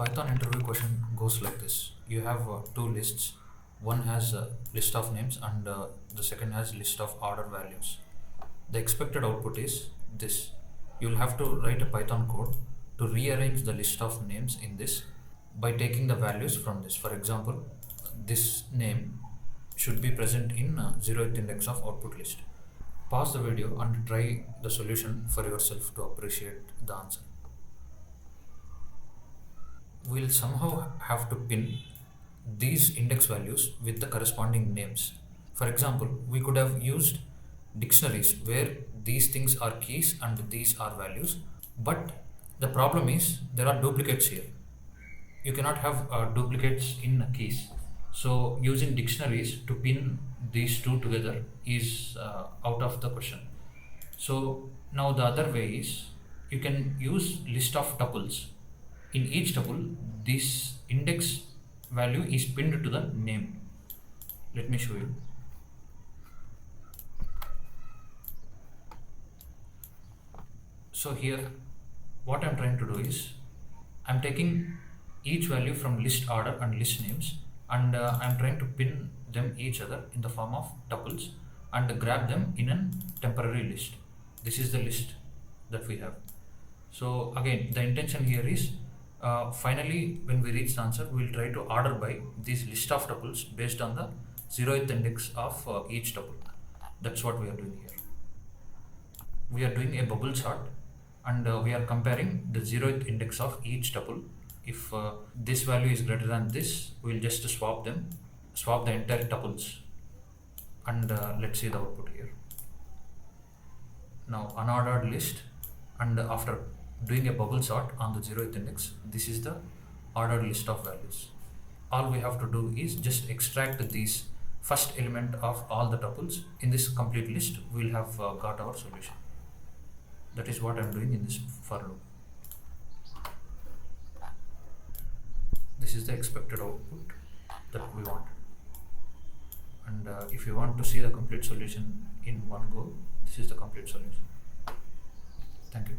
Python interview question goes like this. You have two lists. One has a list of names and the second has list of order values. The expected output is this. You'll have to write a Python code to rearrange the list of names in this by taking the values from this. For example, this name should be present in 0th index of output list. Pause the video and try the solution for yourself to appreciate the answer. We'll somehow have to pin these index values with the corresponding names. For example, we could have used dictionaries where these things are keys and these are values, but the problem is there are duplicates here. You cannot have duplicates in keys. So using dictionaries to pin these two together is out of the question. So now the other way is you can use list of tuples. In each tuple, this index value is pinned to the name. Let me show you. So here, what I'm trying to do is, I'm taking each value from list order and list names, and I'm trying to pin them each other in the form of tuples and grab them in a temporary list. This is the list that we have. So again, the intention here is finally, when we reach the answer, we'll try to order by this list of tuples based on the 0th index of each tuple. That's what we are doing here. We are doing a bubble sort, and we are comparing the 0th index of each tuple. If this value is greater than this, we'll just swap the entire tuples, and let's see the output here. Now unordered list, and after doing a bubble sort on the 0th index, this is the ordered list of values. All we have to do is just extract these first element of all the tuples. In this complete list, we'll have got our solution. That is what I'm doing in this for loop. This is the expected output that we want. And if you want to see the complete solution in one go, this is the complete solution. Thank you.